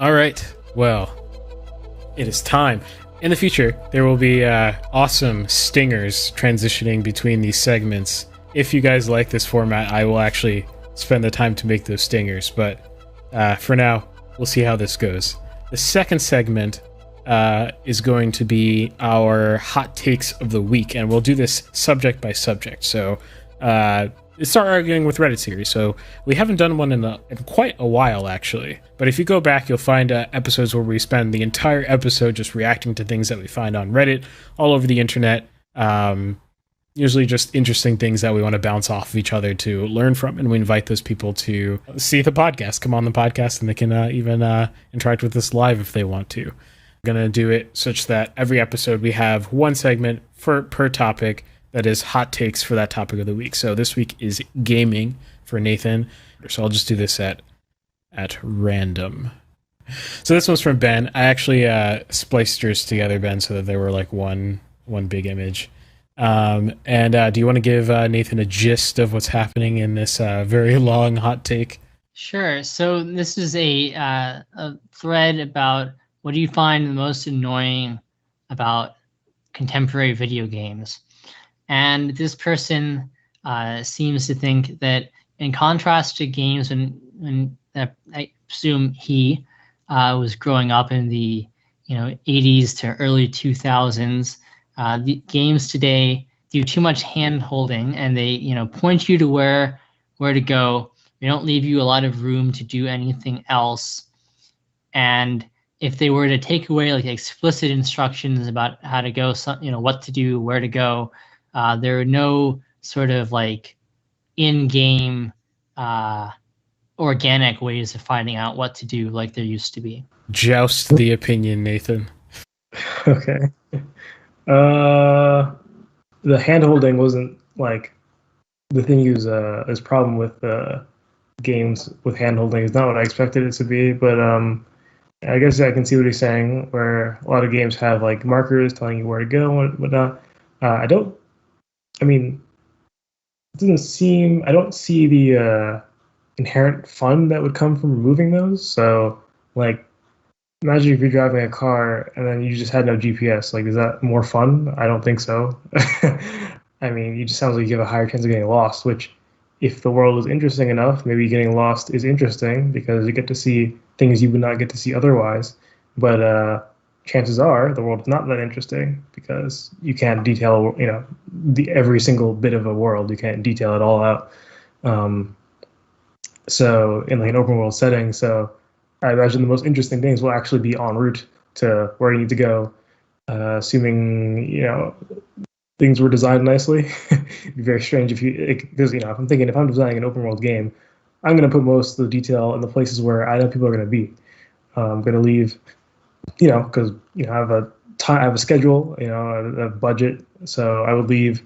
All right. Well, it is time. In the future, there will be awesome stingers transitioning between these segments. If you guys like this format, I will actually spend the time to make those stingers. But for now, we'll see how this goes. The second segment is going to be our hot takes of the week, and we'll do this subject by subject. So start arguing with Reddit series. So we haven't done one in quite a while, actually. But if you go back, you'll find episodes where we spend the entire episode just reacting to things that we find on Reddit, all over the internet. Usually just interesting things that we want to bounce off of each other to learn from. And we invite those people to see the podcast, come on the podcast, and they can even interact with us live if they want to. I'm going to do it such that every episode we have one segment per topic that is hot takes for that topic of the week. So this week is gaming for Nathan. So I'll just do this at random. So this one's from Ben. I actually spliced yours together, Ben, so that they were like one big image. Do you want to give Nathan a gist of what's happening in this very long hot take? Sure. So this is a thread about what do you find the most annoying about contemporary video games. And this person seems to think that in contrast to games when I assume he was growing up in the 80s to early 2000s, the games today do too much hand holding, and they point you to where to go. They don't leave you a lot of room to do anything else. And if they were to take away like explicit instructions about how to go, what to do, where to go, there are no sort of like in-game organic ways of finding out what to do like there used to be. Joust the opinion, Nathan. Okay. The hand-holding wasn't like the thing his problem with games with hand-holding is not what I expected it to be, but I guess I can see what he's saying, where a lot of games have like markers telling you where to go and whatnot. I don't see the inherent fun that would come from removing those. So like, imagine if you're driving a car and then you just had no GPS. Like, is that more fun? I don't think so. I mean, it just sounds like you have a higher chance of getting lost, which if the world is interesting enough, maybe getting lost is interesting because you get to see things you would not get to see otherwise. But chances are the world is not that interesting because you can't detail, every single bit of a world. You can't detail it all out. So in like an open world setting, so I imagine the most interesting things will actually be en route to where you need to go, assuming, things were designed nicely. It'd be very strange because if I'm designing an open world game, I'm going to put most of the detail in the places where I know people are going to be. I'm going to leave, because, I have a schedule, a budget. So I would leave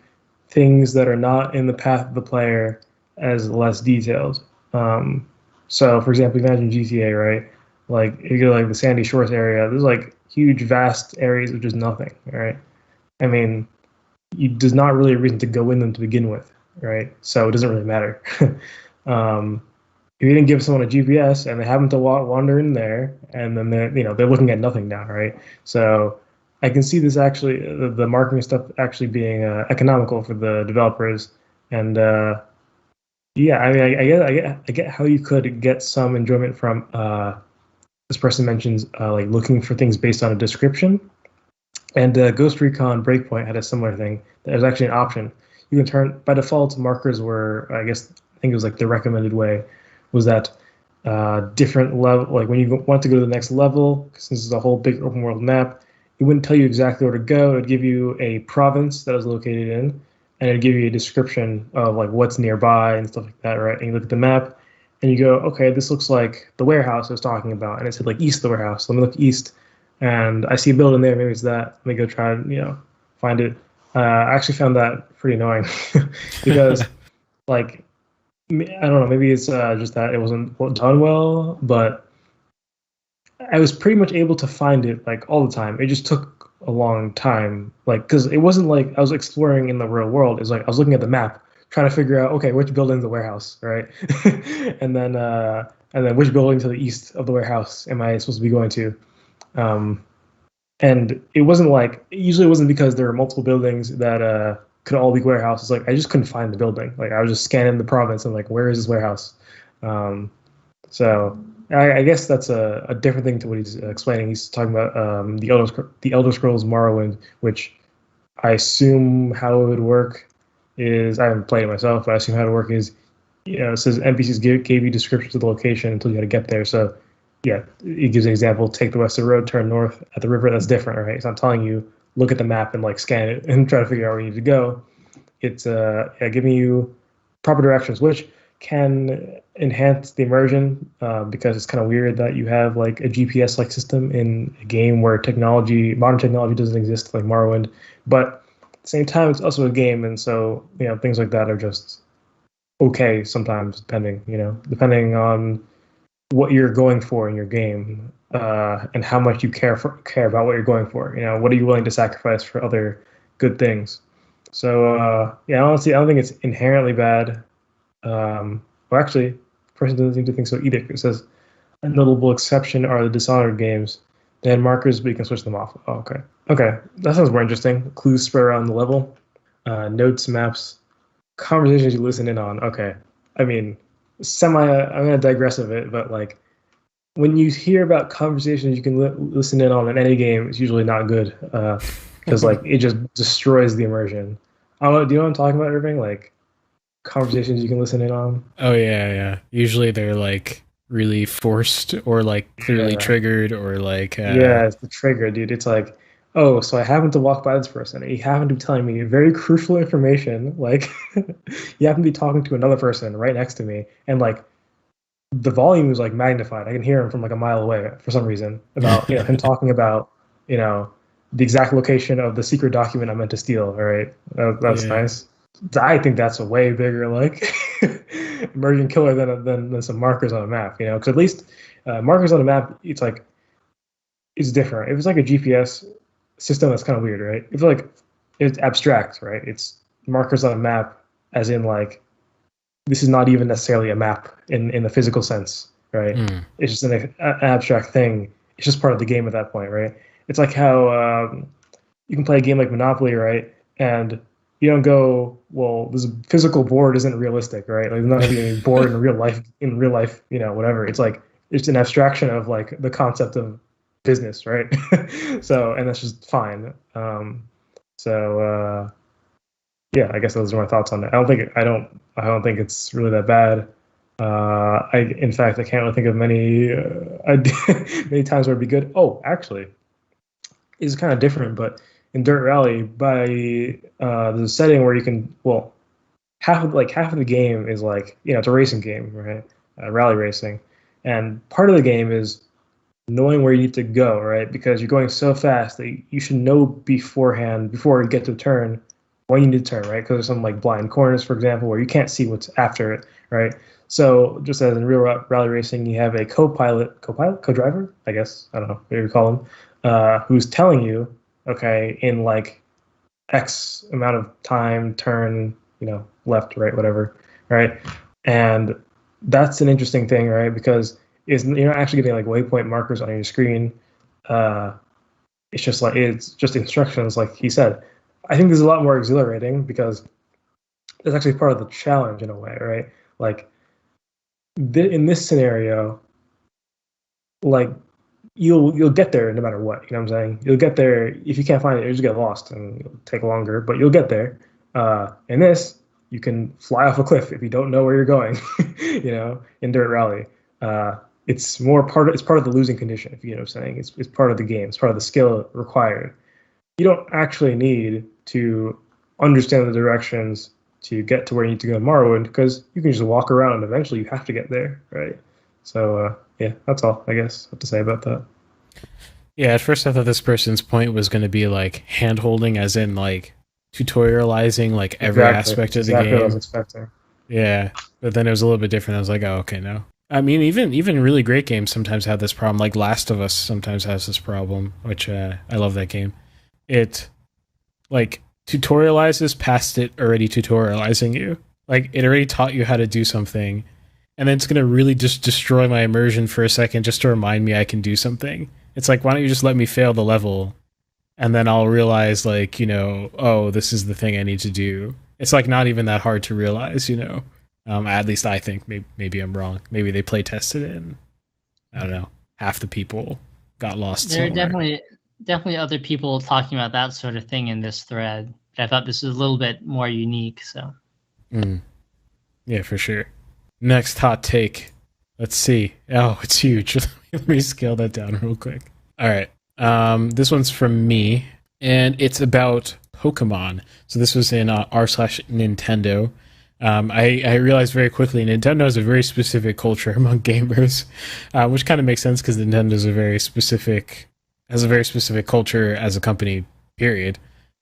things that are not in the path of the player as less detailed. So, for example, imagine GTA, right? Like, if you go to like the Sandy Shores area, there's like huge, vast areas of just nothing, right? I mean, there's not really a reason to go in them to begin with, right? So it doesn't really matter. If you didn't give someone a GPS and they happen to wander in there, and then they're looking at nothing now, right? So I can see this actually, the marketing stuff actually being economical for the developers, and yeah, I mean, I get how you could get some enjoyment from. This person mentions like looking for things based on a description, and Ghost Recon Breakpoint had a similar thing. There's actually an option you can turn by default. Markers were, I think it was like the recommended way, was that different level. Like when you want to go to the next level, since it's a whole big open world map, it wouldn't tell you exactly where to go. It would give you a province that was located in. And it'd give you a description of like what's nearby and stuff like that, right? And you look at the map and you go, okay, this looks like the warehouse I was talking about. And it said like east of the warehouse. Let me look east. And I see a building there. Maybe it's that. Let me go try and, find it. I actually found that pretty annoying because like, I don't know, maybe it's just that it wasn't done well, but I was pretty much able to find it like all the time. It just took a long time, like, because it wasn't like I was exploring in the real world. It's like I was looking at the map trying to figure out, okay, which building's the warehouse, right? And then and then which building to the east of the warehouse am I supposed to be going to? And it wasn't like, usually it wasn't because there were multiple buildings that could all be warehouses. Like I just couldn't find the building. Like I was just scanning the province and like, where is this warehouse? So I guess that's a different thing to what he's explaining. He's talking about the Elder Scrolls Morrowind, which I assume how it would work is, I haven't played it myself, but I assume how it would work is, it says NPCs gave you descriptions of the location until you got to get there. So yeah, it gives an example. Take the western road, turn north at the river. That's different, right? It's not telling you look at the map and like scan it and try to figure out where you need to go. It's giving you proper directions, which can enhance the immersion because it's kind of weird that you have like a GPS like system in a game where modern technology doesn't exist, like Morrowind. But at the same time, it's also a game, and so things like that are just okay sometimes, depending on what you're going for in your game and how much you care about what you're going for. What are you willing to sacrifice for other good things? So honestly, I don't think it's inherently bad. Well, actually, the person doesn't seem to think so either. It says a notable exception are the Dishonored games. They had markers, but you can switch them off. Oh, okay. Okay, that sounds more interesting. Clues spread around the level, notes, maps, conversations you listen in on. Okay, I mean, I'm gonna digress a bit, but like when you hear about conversations you can listen in on in any game, it's usually not good because like it just destroys the immersion. I don't know, do you know what I'm talking about, Irving? Like conversations you can listen in on. Oh yeah. Usually they're like really forced or like clearly triggered or like yeah, it's the trigger, dude. It's like, oh, so I happened to walk by this person and he happened to be telling me very crucial information. Like you happen to be talking to another person right next to me, and like the volume is like magnified. I can hear him from like a mile away for some reason about him talking about the exact location of the secret document I meant to steal. All right, that's nice. I think that's a way bigger like immersion killer than some markers on a map. Because at least markers on a map, it's like it's different. If it's like a GPS system, that's kind of weird, right? If like it's abstract, right? It's markers on a map, as in like this is not even necessarily a map in the physical sense, right? It's just an abstract thing. It's just part of the game at that point, right? It's like how you can play a game like Monopoly, right? And you don't go, well, this physical board isn't realistic, right? Like, there's not going to be any board in real life, whatever. It's like, it's an abstraction of like the concept of business, right? So, and that's just fine. Yeah, I guess those are my thoughts on it. I don't think it's really that bad. In fact, I can't really think of many times where it'd be good. Oh, actually, it's kind of different, but in Dirt Rally, there's a setting where you can, well, half of the game is like, it's a racing game, right? Rally racing, and part of the game is knowing where you need to go, right? Because you're going so fast that you should know beforehand, before you get to a turn, when you need to turn, right? Because there's some like blind corners, for example, where you can't see what's after it, right? So just as in real rally racing, you have a co-driver, I guess, I don't know, whatever you call him, who's telling you, okay, in like X amount of time, turn, left, right, whatever, right? And that's an interesting thing, right? Because you're not actually getting like waypoint markers on your screen. It's just instructions, like he said. I think this is a lot more exhilarating because it's actually part of the challenge in a way, right? Like in this scenario, like you'll get there no matter what. You know what I'm saying? You'll get there. If you can't find it, you'll just get lost and it'll take longer, but you'll get there. In this, you can fly off a cliff if you don't know where you're going. In Dirt Rally, it's part of the losing condition. If you know what I'm saying, it's part of the game. It's part of the skill required. You don't actually need to understand the directions to get to where you need to go in Morrowind, because you can just walk around and eventually you have to get there, right? So yeah, that's all I guess I have to say about that. Yeah, at first I thought this person's point was going to be like hand holding, as in like tutorializing like every aspect of the game. Exactly what I was expecting. Yeah, but then it was a little bit different. I was like, oh, okay, no. I mean, even really great games sometimes have this problem. Like Last of Us sometimes has this problem, which I love that game. It like tutorializes past it already tutorializing you. Like it already taught you how to do something, and then it's going to really just destroy my immersion for a second just to remind me I can do something. It's like, why don't you just let me fail the level, and then I'll realize, like, oh, this is the thing I need to do. It's like not even that hard to realize, At least I think. Maybe I'm wrong. Maybe they play tested it, and I don't know. Half the people got lost. There somewhere. are definitely other people talking about that sort of thing in this thread. But I thought this was a little bit more unique. So. Yeah, for sure. Next hot take. Let's see. Oh, it's huge. Let me scale that down real quick. All right. This one's from me, and it's about Pokemon. So this was in r/Nintendo. I realized very quickly Nintendo has a very specific culture among gamers, which kind of makes sense because Nintendo has a very specific culture as a company, period.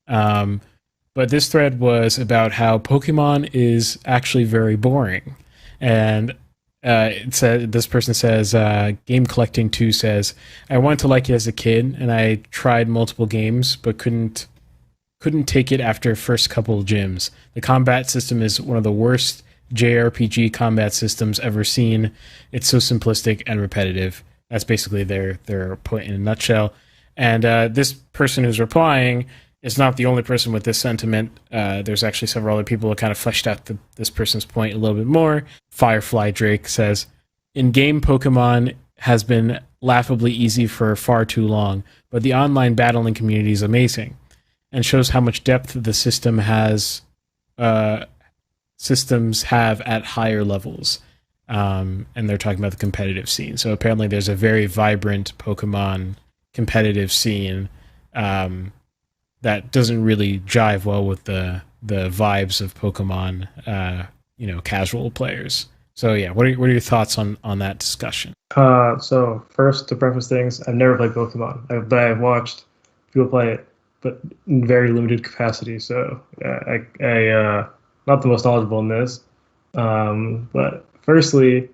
But this thread was about how Pokemon is actually very boring. And it said, this person says, Game Collecting 2 says, I wanted to like it as a kid, and I tried multiple games, but couldn't take it after first couple of gyms. The combat system is one of the worst JRPG combat systems ever seen. It's so simplistic and repetitive. That's basically their point in a nutshell. And this person who's replying is not the only person with this sentiment. There's actually several other people who kind of fleshed out this person's point a little bit more. Firefly Drake says, in-game Pokemon has been laughably easy for far too long, but the online battling community is amazing and shows how much depth the systems have at higher levels. And they're talking about the competitive scene. So apparently there's a very vibrant Pokemon competitive scene that doesn't really jive well with the vibes of Pokemon, casual players. So yeah, what are your thoughts on that discussion? So first, to preface things, I've never played Pokemon, but I've watched people play it, but in very limited capacity. So I not the most knowledgeable in this. But firstly,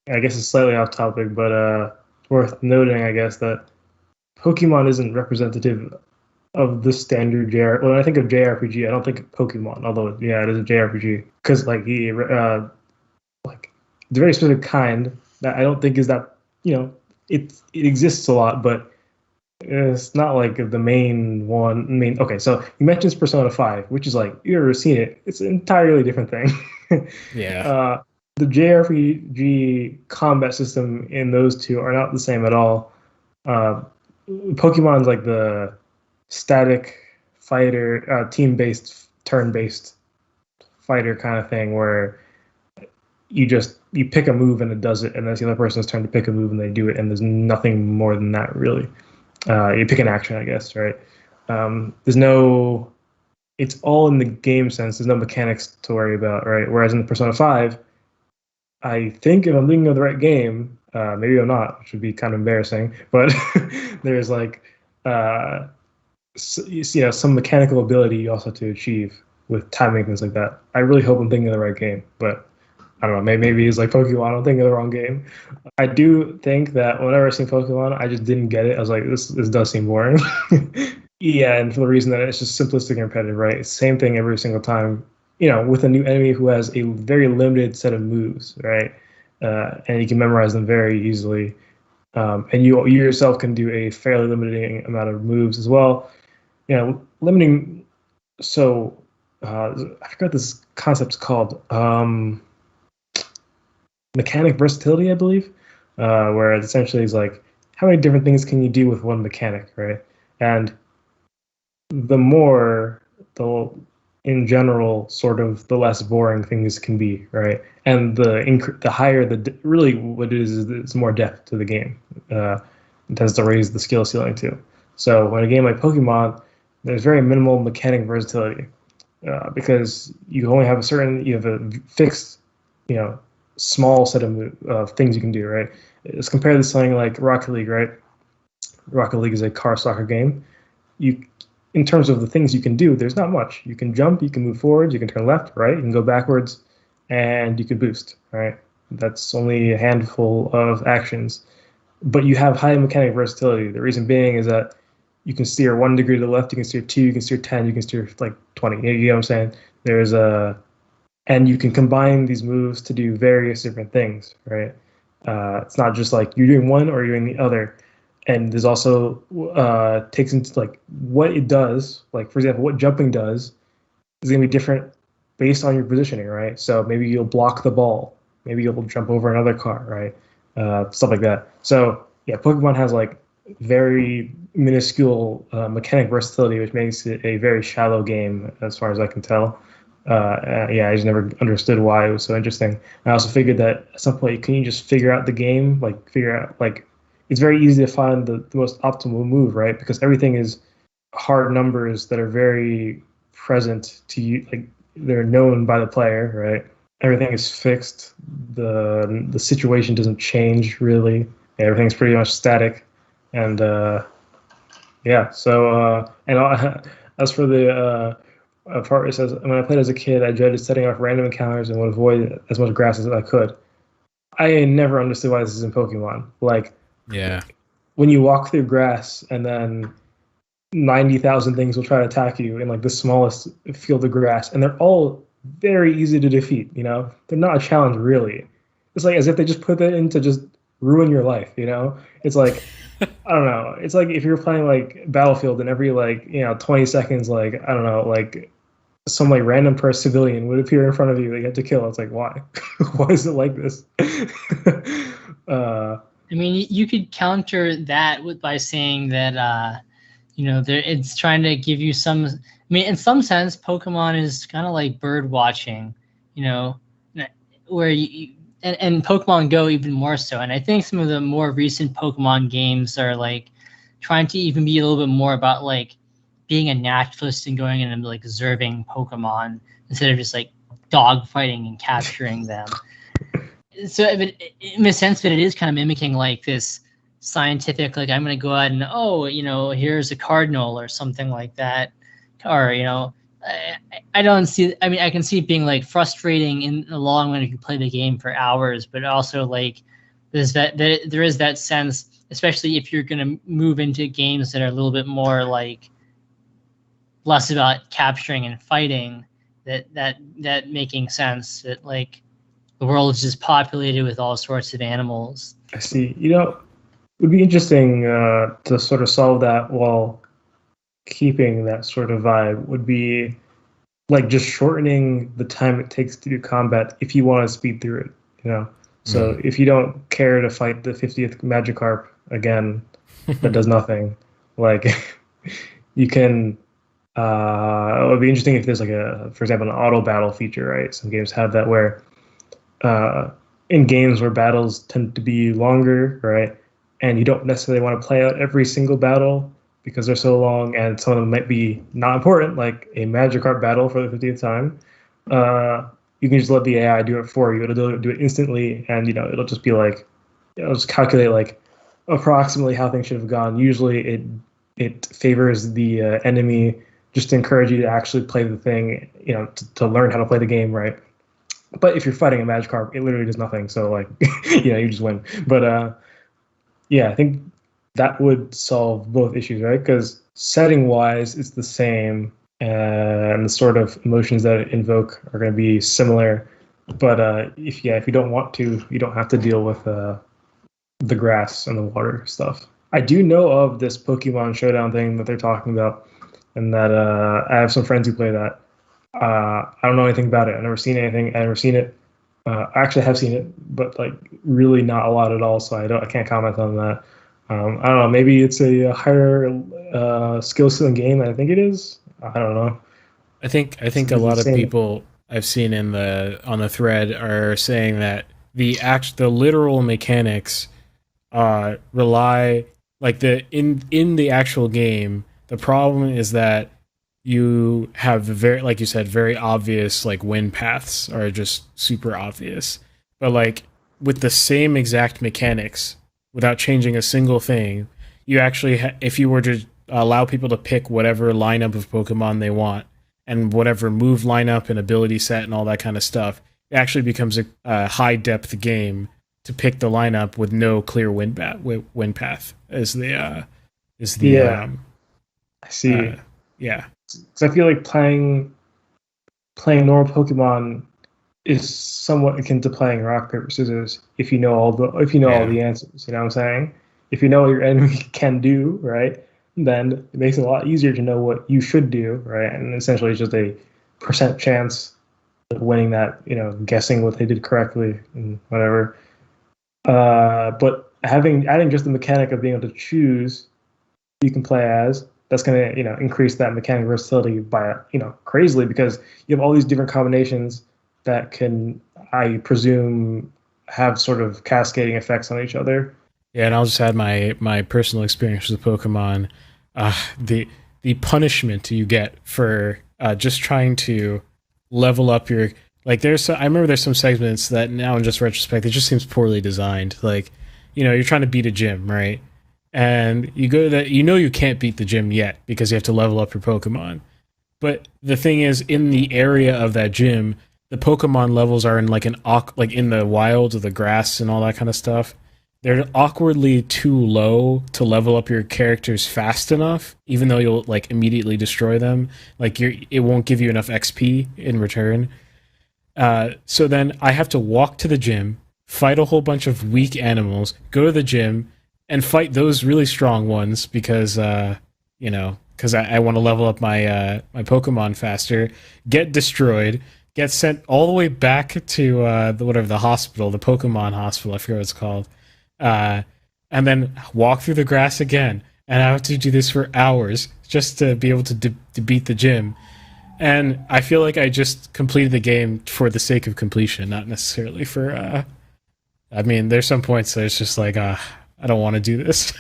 I guess it's slightly off topic, but worth noting, I guess, that Pokemon isn't representative of the standard JR. When I think of JRPG, I don't think of Pokemon, although yeah, it is a JRPG because like the very specific kind that I don't think is that it exists a lot, but it's not like the main one. I mean, okay, so you mentioned Persona 5, which is like, you've ever seen it? It's an entirely different thing. Yeah. The JRPG combat system in those two are not the same at all. Pokemon's like the static fighter, team-based, turn-based fighter kind of thing where you pick a move and it does it, and then it's the other person's turn to pick a move and they do it, and there's nothing more than that really. You pick an action, I guess, right? It's all in the game sense. There's no mechanics to worry about, right? Whereas in Persona 5, I think if I'm thinking of the right game, maybe I'm not, which would be kind of embarrassing, but there's like, some mechanical ability you also have to achieve with timing, things like that. I really hope I'm thinking of the right game, but I don't know, maybe it's like Pokemon, I'm thinking of the wrong game. I do think that whenever I seen Pokemon, I just didn't get it. I was like, this does seem boring. Yeah, and for the reason that it's just simplistic and repetitive, right? It's the same thing every single time, with a new enemy who has a very limited set of moves, right? And you can memorize them very easily. And you yourself can do a fairly limiting amount of moves as well. Limiting, so I forgot what this concept's called. Mechanic versatility, I believe, where it essentially is like, how many different things can you do with one mechanic, right? And the more, in general, sort of the less boring things can be, right? And the higher really what it is it's more depth to the game. It tends to raise the skill ceiling too. So in a game like Pokemon, there's very minimal mechanic versatility because you only have a fixed, small set of things you can do, right? Let's compare this to something like Rocket League, right? Rocket League is a car soccer game. In terms of the things you can do, there's not much. You can jump, you can move forward, you can turn left, right, you can go backwards, and you can boost, right? That's only a handful of actions. But you have high mechanic versatility. The reason being is that you can steer 1 degree to the left, you can steer 2, you can steer 10, you can steer like 20. You know what I'm saying? and you can combine these moves to do various different things, right? It's not just like you're doing one or you're doing the other. And there's also takes into like what it does. Like for example, what jumping does is going to be different based on your positioning, right? So maybe you'll block the ball, maybe you'll jump over another car, right? Stuff like that. So yeah, Pokemon has like very minuscule mechanic versatility, which makes it a very shallow game as far as I can tell. Yeah, I just never understood why it was so interesting. I also figured that at some point, can you just figure out the game? Like figure out like it's very easy to find the most optimal move, right? Because everything is hard numbers that are very present to you, like they're known by the player, right? Everything is fixed. The situation doesn't change really. Everything's pretty much static, and yeah. So as for the part it says, when I played as a kid, I dreaded setting off random encounters and would avoid as much grass as I could. I never understood why this is in Pokemon. Like, Yeah. when you walk through grass and then 90,000 things will try to attack you in like the smallest field of grass, and they're all very easy to defeat. You know, they're not a challenge really. It's like as if they just put that in to just ruin your life. You know, it's like I don't know. It's like if you're playing like Battlefield and every like 20 seconds, like I don't know, like some like random person civilian would appear in front of you that you had to kill. It's like why? Why is it like this? I mean, you could counter that by saying that, it's trying to give you some. I mean, in some sense, Pokemon is kind of like bird watching, where and Pokemon Go even more so. And I think some of the more recent Pokemon games are like trying to even be a little bit more about like being a naturalist and going in and like observing Pokemon instead of just like dog fighting and capturing them. So in a sense that it is kind of mimicking like this scientific, like I'm going to go out and here's a cardinal or something like that, or I don't see. I mean, I can see it being like frustrating in the long run if you play the game for hours, but also like there is that sense, especially if you're going to move into games that are a little bit more like less about capturing and fighting, that making sense that like the world is just populated with all sorts of animals. I see. It would be interesting to sort of solve that while keeping that sort of vibe. Would be like just shortening the time it takes to do combat if you want to speed through it. So if you don't care to fight the 50th Magikarp again, that does nothing. Like you can. It would be interesting if there's like for example, an auto battle feature, right? Some games have that where. In games where battles tend to be longer, right, and you don't necessarily want to play out every single battle because they're so long, and some of them might be not important, like a Magikarp battle for the 50th time. You can just let the AI do it for you. It'll do it instantly, and it'll just be like, it'll just calculate like approximately how things should have gone. Usually, it favors the enemy just to encourage you to actually play the thing, to learn how to play the game, right. But if you're fighting a Magikarp, it literally does nothing. So like, you just win. But yeah, I think that would solve both issues, right? Because setting-wise, it's the same, and the sort of emotions that it invoke are going to be similar. But if you don't want to, you don't have to deal with the grass and the water stuff. I do know of this Pokemon Showdown thing that they're talking about, and that I have some friends who play that. I don't know anything about it. I've never seen anything. I've never seen it. I actually have seen it, but like really not a lot at all. So I can't comment on that. I don't know. Maybe it's a higher skill ceiling game than I think it is. I don't know. I think a lot of people I've seen on the thread are saying that the literal mechanics rely like in the actual game. The problem is that you have like you said, very obvious like wind paths are just super obvious. But like with the same exact mechanics, without changing a single thing, you actually, if you were to allow people to pick whatever lineup of Pokemon they want and whatever move lineup and ability set and all that kind of stuff, it actually becomes a high depth game to pick the lineup with no clear wind path. I see. Yeah. Because I feel like playing normal Pokemon is somewhat akin to playing rock paper scissors if you know all the answers. You know what I'm saying? If you know what your enemy can do, right, then it makes it a lot easier to know what you should do, right? And essentially, it's just a percent chance of winning that, guessing what they did correctly and whatever. But adding just the mechanic of being able to choose who you can play as, that's going to increase that mechanic versatility by crazily, because you have all these different combinations that can, I presume, have sort of cascading effects on each other. Yeah, and I'll just add my personal experience with Pokemon. The punishment you get for just trying to level up your, like, I remember there's some segments that now in just retrospect, it just seems poorly designed. Like, you're trying to beat a gym, right? And you go to that, you can't beat the gym yet because you have to level up your Pokemon. But the thing is, in the area of that gym, the Pokemon levels are in like in the wilds of the grass and all that kind of stuff. They're awkwardly too low to level up your characters fast enough, even though you'll like immediately destroy them. Like it won't give you enough XP in return. So then I have to walk to the gym, fight a whole bunch of weak animals, go to the gym, and fight those really strong ones because I want to level up my Pokemon faster, get destroyed, get sent all the way back to the hospital, the Pokemon hospital, I forget what it's called, and then walk through the grass again. And I have to do this for hours just to be able to beat the gym. And I feel like I just completed the game for the sake of completion, not necessarily for... there's some points that it's just like, I don't want to do this.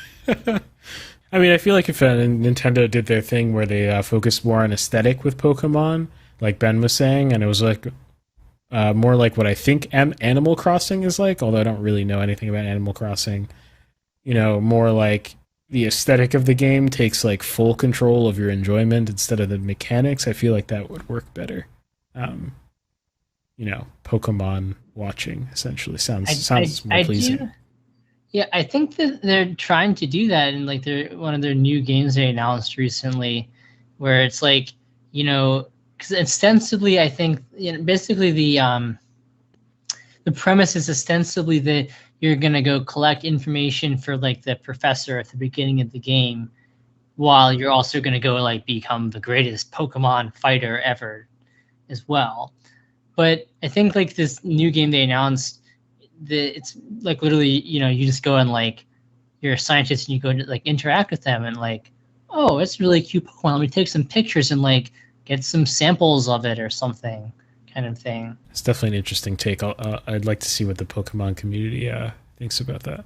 I feel like if Nintendo did their thing where they focused more on aesthetic with Pokemon, like Ben was saying, and it was like more like what I think Animal Crossing is like, although I don't really know anything about Animal Crossing. More like the aesthetic of the game takes like full control of your enjoyment instead of the mechanics. I feel like that would work better. Pokemon watching essentially sounds more pleasing. Yeah, I think that they're trying to do that in like one of their new games they announced recently, where it's like, because ostensibly I think basically the premise is ostensibly that you're gonna go collect information for like the professor at the beginning of the game, while you're also gonna go like become the greatest Pokemon fighter ever, as well. But I think like this new game they announced, it's like literally, you just go and like you're a scientist and you go to like interact with them and like, oh, it's really cute Pokemon. Let me take some pictures and like get some samples of it or something, kind of thing. It's definitely an interesting take. I'd like to see what the Pokemon community thinks about that.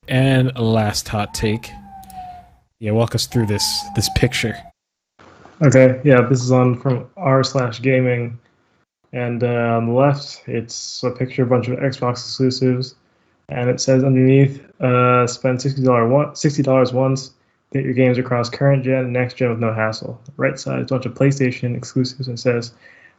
And a last hot take. Yeah, walk us through this picture. Okay, yeah, this is from r/gaming. And on the left, it's a picture of a bunch of Xbox exclusives. And it says underneath, spend $60 once, get your games across current gen and next gen with no hassle. Right side is a bunch of PlayStation exclusives and says,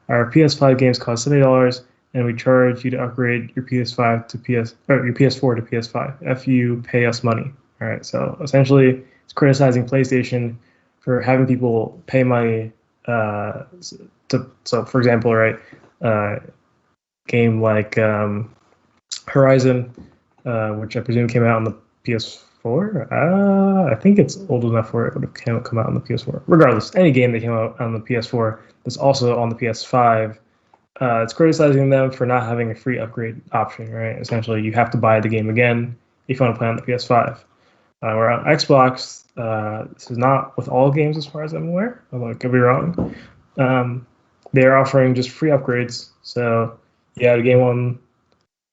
our PS5 games cost $70, and we charge you to upgrade your PS4 to PS5 if you pay us money. All right, so essentially, it's criticizing PlayStation for having people pay money. So, for example, right, game like Horizon, which I presume came out on the PS4. I think it's old enough where it would have come out on the PS4. Regardless, any game that came out on the PS4 that's also on the PS5, it's criticizing them for not having a free upgrade option, right? Essentially, you have to buy the game again if you want to play on the PS5. Where on Xbox, this is not with all games as far as I'm aware. I could be wrong. They're offering just free upgrades. So you have a game on,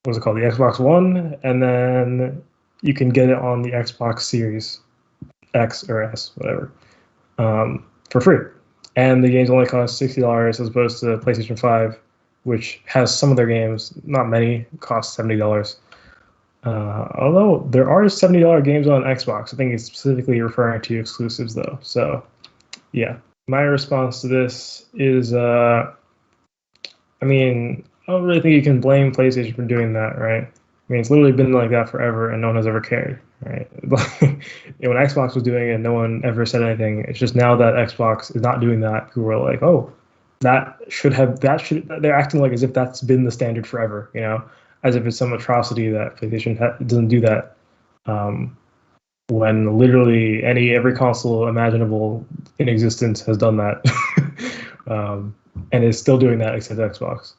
what's it called, the Xbox One, and then you can get it on the Xbox Series X or S, whatever, for free. And the games only cost $60 as opposed to PlayStation 5, which has some of their games, not many, cost $70. Although there are $70 games on Xbox. I think it's specifically referring to exclusives, though. So, yeah. My response to this is, I don't really think you can blame PlayStation for doing that, right? It's literally been like that forever, and no one has ever cared, right? When Xbox was doing it, no one ever said anything. It's just now that Xbox is not doing that, people were like, oh, they're acting like as if that's been the standard forever, as if it's some atrocity that PlayStation doesn't do that. When literally every console imaginable in existence has done that, and is still doing that except Xbox.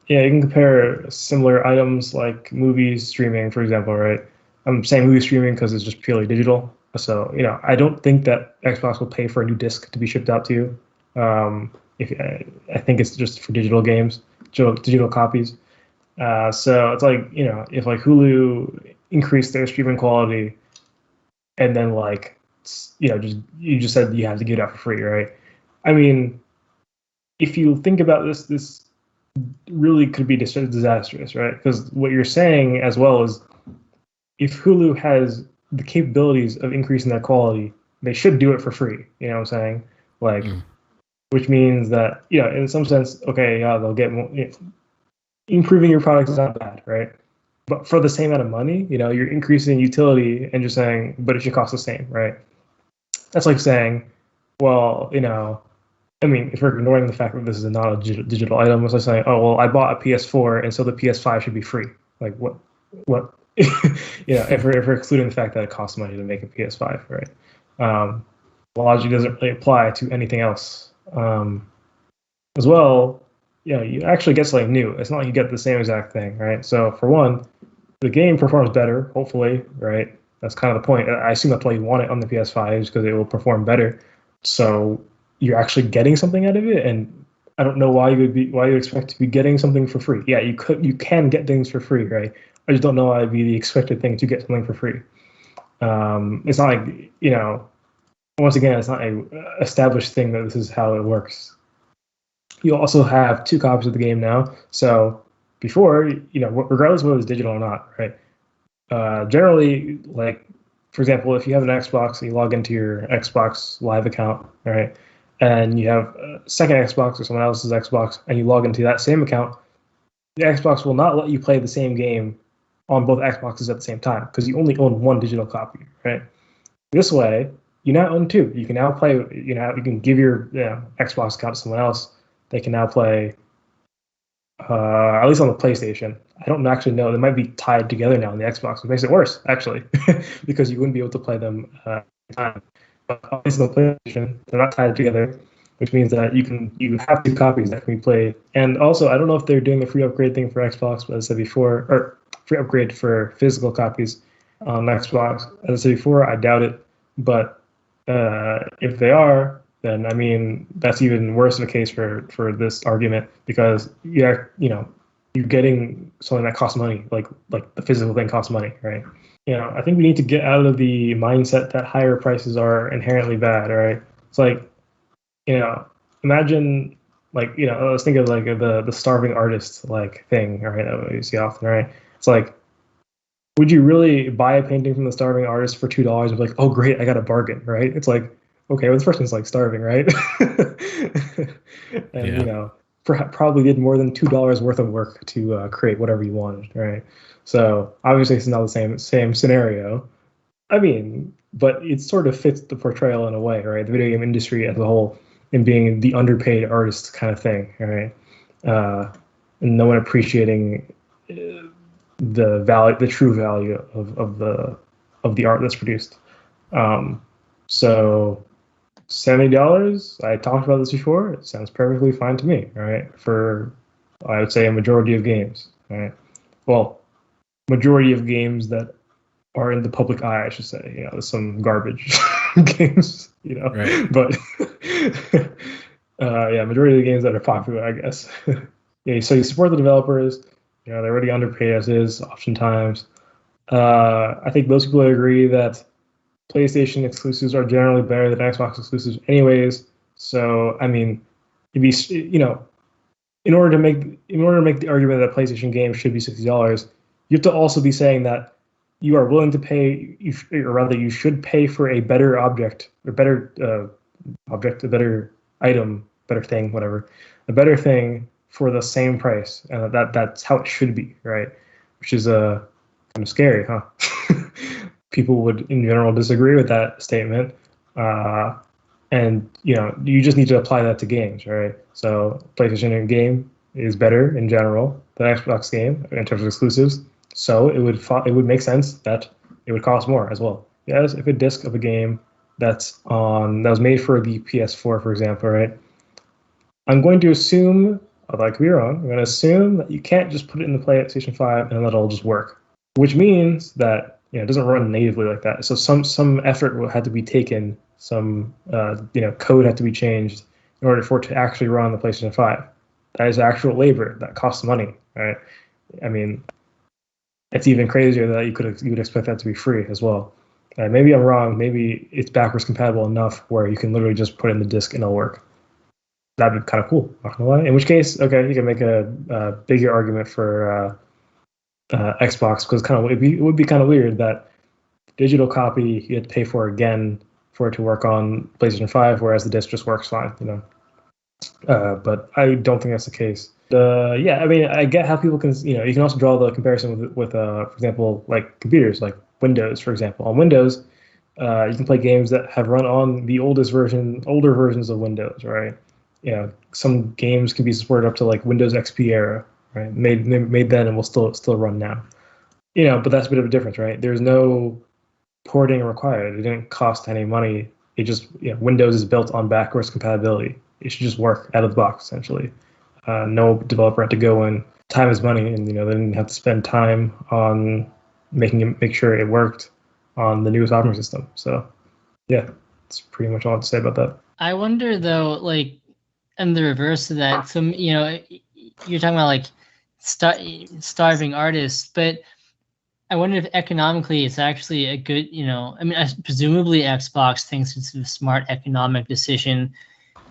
Yeah, you can compare similar items like movies streaming, for example, right? I'm saying movie streaming because it's just purely digital. So, I don't think that Xbox will pay for a new disc to be shipped out to you. If I think it's just for digital games, digital copies. So it's like, if like Hulu increased their streaming quality, and then like, you just said you have to get it out for free, right? I mean, if you think about this really could be disastrous, right? Because what you're saying as well is, if Hulu has the capabilities of increasing their quality, they should do it for free. You know what I'm saying? Like, which means that, in some sense, okay, yeah, they'll get more. Improving your product is not bad, right? But for the same amount of money, you're increasing utility and just saying, but it should cost the same, right? That's like saying, well, I mean, if we're ignoring the fact that this is not a digital item, it's like saying, oh, well, I bought a PS4, and so the PS5 should be free. Like, what? If we're excluding the fact that it costs money to make a PS5, right? Logic doesn't really apply to anything else. As well, you actually get something new. It's not like you get the same exact thing, right? So for one, the game performs better, hopefully, right? That's kind of the point. I assume that's why you want it on the PS5, is because it will perform better. So you're actually getting something out of it, and I don't know why you expect to be getting something for free. Yeah, you can get things for free, right? I just don't know why it'd be the expected thing to get something for free. It's not like, once again, it's not a established thing that this is how it works. You also have 2 copies of the game now. So before, regardless of whether it's digital or not, right? Generally, like, for example, if you have an Xbox and you log into your Xbox Live account, right, and you have a second Xbox or someone else's Xbox, and you log into that same account, the Xbox will not let you play the same game on both Xboxes at the same time, because you only own one digital copy, right? This way, you now own 2. You can now play. You can give your Xbox account to someone else. They can now play, at least on the PlayStation. I don't actually know. They might be tied together now on the Xbox, which makes it worse, actually, because you wouldn't be able to play them at the time. But at least on the PlayStation, they're not tied together, which means that you have 2 copies that can be played. And also, I don't know if they're doing a free upgrade thing for Xbox, but as I said before, or free upgrade for physical copies on Xbox. As I said before, I doubt it. But if they are, then I mean, that's even worse of a case for this argument, because you're getting something that costs money, like the physical thing costs money, right? I think we need to get out of the mindset that higher prices are inherently bad, right? It's like, imagine, like, let's think of like the starving artist like thing, right? That we see often, right? It's like, would you really buy a painting from the starving artist for $2 and be like, oh great, I got a bargain, right? It's like, okay, well, this person's like starving, right? And probably did more than $2 worth of work to create whatever you wanted, right? So obviously it's not the same scenario. I mean, but it sort of fits the portrayal in a way, right? The video game industry as a whole, in being the underpaid artist kind of thing, right? And no one appreciating the true value of the art that's produced. So $70, I talked about this before, it sounds perfectly fine to me, right? For, I would say, a majority of games, right? Well, majority of games that are in the public eye, I should say. There's some garbage games, right. But majority of the games that are popular, I guess. So you support the developers. They're already underpaid as is, oftentimes. I think most people agree that PlayStation exclusives are generally better than Xbox exclusives anyways. So, I mean, it'd be, in order to make the argument that PlayStation games should be $60, you have to also be saying that you are willing to pay, or rather you should pay for a better object, or better a better item, better thing, whatever, a better thing for the same price. And that's how it should be, right? Which is kind of scary, huh? People would, in general, disagree with that statement. And you just need to apply that to games, right? So PlayStation game is better in general than Xbox game in terms of exclusives. So it would make sense that it would cost more as well. Yes, if a disc of a game that was made for the PS4, for example, right? I'm going to assume, although I could be wrong, I'm going to assume that you can't just put it in the PlayStation 5 and let it all just work, which means that it doesn't run natively like that. So some effort will have to be taken, some code had to be changed in order for it to actually run on the PlayStation 5. That is actual labor that costs money, right? I mean, it's even crazier that you would expect that to be free as well. Maybe I'm wrong. Maybe it's backwards compatible enough where you can literally just put in the disc and it'll work. That'd be kind of cool. Not gonna lie. In which case, okay, you can make a bigger argument for Xbox, because it would be kind of weird that digital copy you had to pay for again for it to work on PlayStation 5, whereas the disc just works fine. But I don't think that's the case. I mean, I get how people can, you can also draw the comparison with for example, like computers, like Windows, for example. On Windows, you can play games that have run on the older versions of Windows, right? Some games can be supported up to like Windows XP era, right? Made then and will still run now. But that's a bit of a difference, right? There's no porting required. It didn't cost any money. It just Windows is built on backwards compatibility. It should just work out of the box, essentially. No developer had to go in. Time is money, and they didn't have to spend time on make sure it worked on the newest operating system. So, yeah, that's pretty much all I have to say about that. I wonder though, like, and the reverse of that. So you're talking about like starving artists, but I wonder if economically it's actually a good, I mean, presumably Xbox thinks it's a smart economic decision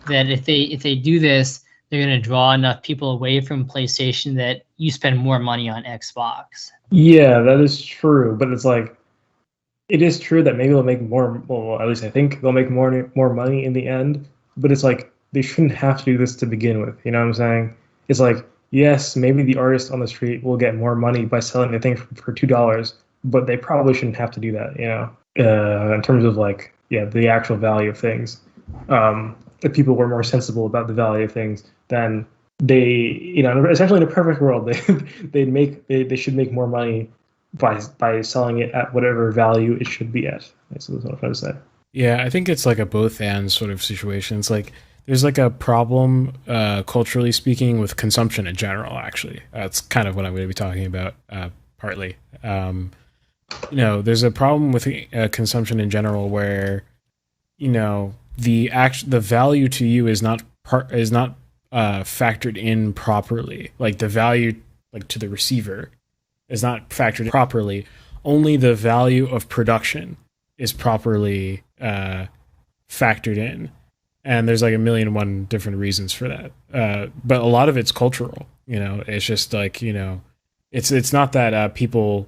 that if they do this, they're going to draw enough people away from PlayStation that you spend more money on Xbox. Yeah, that is true. But it's like, it is true that maybe they'll make more, well, at least I think they'll make more money in the end. But it's like, they shouldn't have to do this to begin with. You know what I'm saying? It's like, yes, maybe the artist on the street will get more money by selling the thing for $2, but they probably shouldn't have to do that, in terms of like, the actual value of things. If people were more sensible about the value of things, then they, essentially in a perfect world, they should make more money by selling it at whatever value it should be at. So that's what I'm trying to say. Yeah, I think it's like a both and sort of situation. It's like there's like a problem, culturally speaking, with consumption in general. Actually, that's kind of what I'm going to be talking about partly. There's a problem with consumption in general where, the value to you is not factored in properly. Like the value, like to the receiver, is not factored in properly. Only the value of production is properly factored in. And there's like a million and one different reasons for that. But a lot of it's cultural, it's just like, it's not that people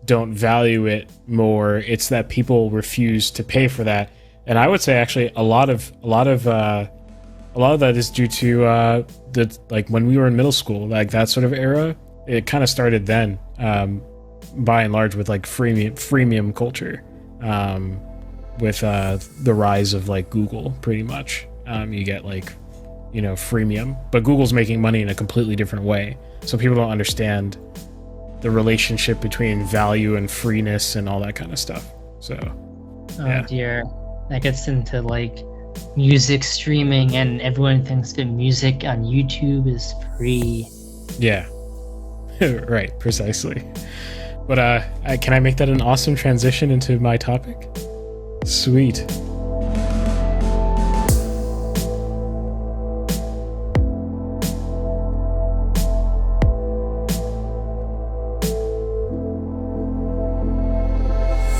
don't value it more. It's that people refuse to pay for that. And I would say actually a lot of that is due to the, like when we were in middle school, like that sort of era, it kind of started then, by and large with like freemium culture. With the rise of like Google, pretty much, you get like, freemium, but Google's making money in a completely different way. So people don't understand the relationship between value and freeness and all that kind of stuff. So, oh dear, that gets into like music streaming, and everyone thinks that music on YouTube is free. Yeah, right, precisely. But can I make that an awesome transition into my topic? Sweet.